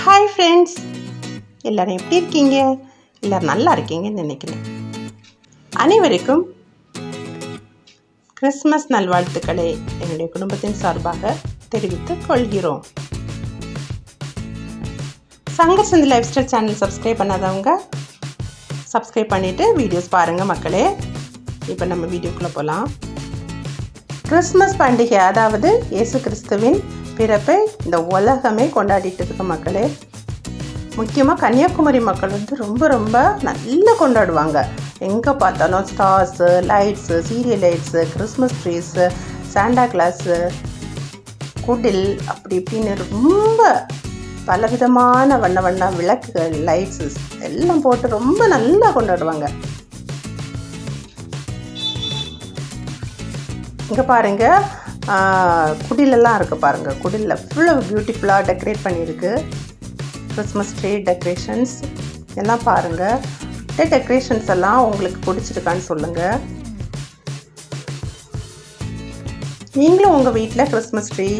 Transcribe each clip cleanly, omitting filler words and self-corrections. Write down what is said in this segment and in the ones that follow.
Hi friends, எல்லோரும் எப்படி இருக்கீங்க? எல்லோரும் நல்லா இருக்கீங்கன்னு நினைக்கிறேன். அனைவருக்கும் கிறிஸ்மஸ் நல்வாழ்த்துக்களை என்னுடைய குடும்பத்தின் சார்பாக தெரிவித்துக் கொள்கிறோம். சங்கர்சந்தி லைஃப் ஸ்டைல் சேனல் சப்ஸ்கிரைப் பண்ணாதவங்க சப்ஸ்கிரைப் பண்ணிவிட்டு வீடியோஸ் பாருங்கள் மக்களே. இப்போ நம்ம வீடியோக்குள்ளே போகலாம். கிறிஸ்மஸ் பண்டிகை, அதாவது இயேசு கிறிஸ்துவின் பிறப்பை இந்த உலகமே கொண்டாடிட்டு இருக்கு மக்களே. முக்கியமாக கன்னியாகுமரி மக்கள் ரொம்ப ரொம்ப நல்லா கொண்டாடுவாங்க. எங்கே பார்த்தாலும் Stars, lights, serial lights, Christmas trees, Santa class, குடில், அப்படி இப்படின்னு ரொம்ப பலவிதமான வண்ண வண்ண விளக்குகள், லைட்ஸு எல்லாம் போட்டு ரொம்ப நல்லா கொண்டாடுவாங்க. இங்கே பாருங்கள், குடிலெல்லாம் இருக்குது பாருங்கள். குடிலில் ஃபுல்லாக பியூட்டிஃபுல்லாக டெக்கரேட் பண்ணியிருக்கு. கிறிஸ்மஸ் ட்ரீ டெக்கரேஷன்ஸ் எல்லாம் பாருங்கள். டெக்கரேஷன்ஸ் எல்லாம் உங்களுக்கு பிடிச்சிருக்கான்னு சொல்லுங்கள். நீங்களும் உங்கள் வீட்டில் கிறிஸ்மஸ் ட்ரீ,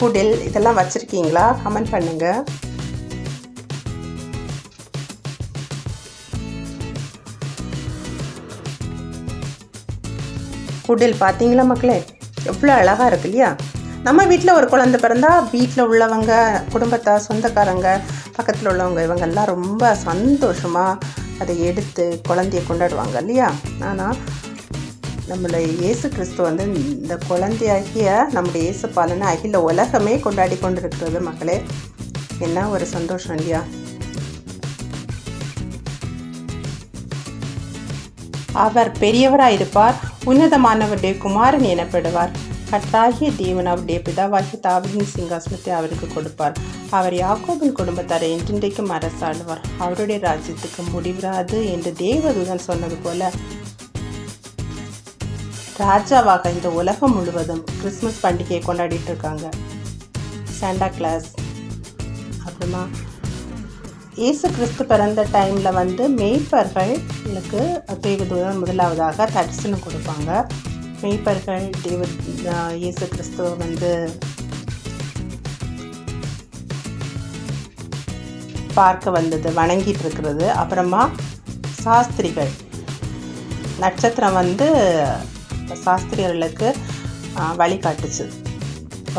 குடில் இதெல்லாம் வச்சுருக்கீங்களா? கமெண்ட் பண்ணுங்கள். குடில் பார்த்தீங்களா மக்களே, எவ்வளோ அழகாக இருக்கு இல்லையா? நம்ம வீட்டில் ஒரு குழந்தை பிறந்தா வீட்டில் உள்ளவங்க, குடும்பத்தார், சொந்தக்காரங்க, பக்கத்தில் உள்ளவங்க இவங்கெல்லாம் ரொம்ப சந்தோஷமாக அதை எடுத்து குழந்தைய கொண்டாடுவாங்க இல்லையா? ஆனால் நம்மளை இயேசு கிறிஸ்து இந்த குழந்தையாகிய நம்முடைய இயேசு பாலனை அகில உலகமே கொண்டாடி கொண்டு இருக்கிறது மக்களே. என்ன ஒரு சந்தோஷம் இல்லையா? அவர் பெரியவராயிருப்பார், உன்னதமானவருடைய குமாரன் எனப்படுவார். கர்த்தராகிய தேவன் அவருடைய பிதாவாகிய தாவீதின் சிங்காசனத்தை அவருக்கு கொடுப்பார். அவர் யாக்கோபின் குடும்பத்தாரை என்றென்றைக்கும் அரசாளுவார். அவருடைய ராஜ்யத்துக்கு முடிவிராது என்று தேவதூதன் சொன்னது போல ராஜாவாக இந்த உலகம் முழுவதும் கிறிஸ்மஸ் பண்டிகையை கொண்டாடிட்டு இருக்காங்க. சாண்டா கிளாஸ், அப்புறமா இயேசு கிறிஸ்து பிறந்த டைமில் மேய்ப்பர்களுக்கு தேவதூதன் முதலாவதாக தரிசனம் கொடுப்பாங்க. மேய்ப்பர்கள் இயேசு கிறிஸ்துவை பார்க்க வந்தது, வணங்கிட்டு இருக்கிறது. அப்புறமா சாஸ்திரிகள், நட்சத்திரம் சாஸ்திரிகளுக்கு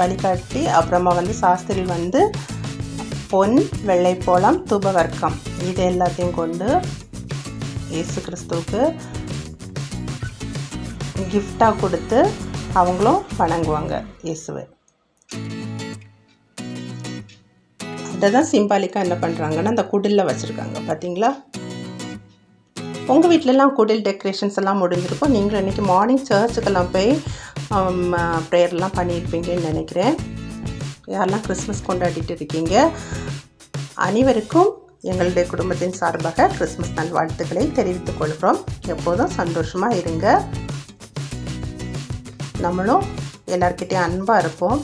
வழிகாட்டி அப்புறமா சாஸ்திரி பொன், வெள்ளைப்போளம், தூபவர்க்கம் இது எல்லாத்தையும் கொண்டு இயேசு கிறிஸ்துவுக்கு கிஃப்டாக கொடுத்து அவங்களும் வணங்குவாங்க இயேசுவை. அதை தான் சிம்பாலிக்காக என்ன பண்ணுறாங்கன்னா அந்த குடிலில் வச்சுருக்காங்க. பார்த்தீங்களா? உங்கள் வீட்டிலலாம் குடில் டெக்கரேஷன்ஸ் எல்லாம் முடிஞ்சிருக்கும். நீங்களும் இன்றைக்கி மார்னிங் சர்ச்சுக்கெல்லாம் போய் ப்ரேயர்லாம் பண்ணியிருப்பீங்கன்னு நினைக்கிறேன். யாரெல்லாம் கிறிஸ்மஸ் கொண்டாடிட்டு இருக்கீங்க, அனைவருக்கும் எங்களுடைய குடும்பத்தின் சார்பாக கிறிஸ்மஸ் நல்வாழ்த்துக்களை தெரிவித்துக் கொள்கிறோம். எப்போதும் சந்தோஷமாக இருங்க. நம்மளும் எல்லார்கிட்டையும் அன்பாக இருப்போம்.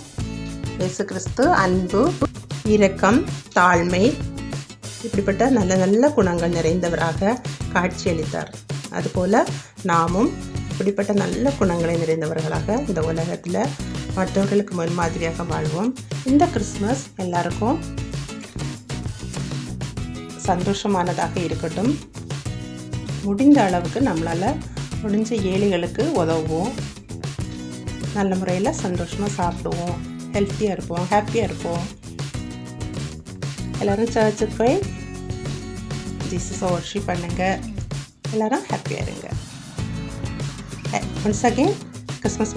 இயேசு கிறிஸ்து அன்பு, இரக்கம், தாழ்மை இப்படிப்பட்ட நல்ல நல்ல குணங்கள் நிறைந்தவராக காட்சியளித்தார். அதுபோல் நாமும் இப்படிப்பட்ட நல்ல குணங்களை நிறைந்தவர்களாக இந்த உலகத்தில் மற்றவர்களுக்கு முன்மாதிரியாக வாழ்வோம். இந்த கிறிஸ்மஸ் எல்லாருக்கும் சந்தோஷமானதாக இருக்கட்டும். முடிந்த அளவுக்கு நம்மளால் முடிஞ்ச ஏழைகளுக்கு உதவுவோம். நல்ல முறையில் சந்தோஷமாக சாப்பிடுவோம், ஹெல்த்தியாக இருப்போம், ஹாப்பியாக இருப்போம். எல்லோரும் சர்ச்சுக்கு போய் ஜீசஸை வர்ஷிப் பண்ணுங்கள். எல்லோரும் ஹாப்பியாக இருங்க. Once again Christmas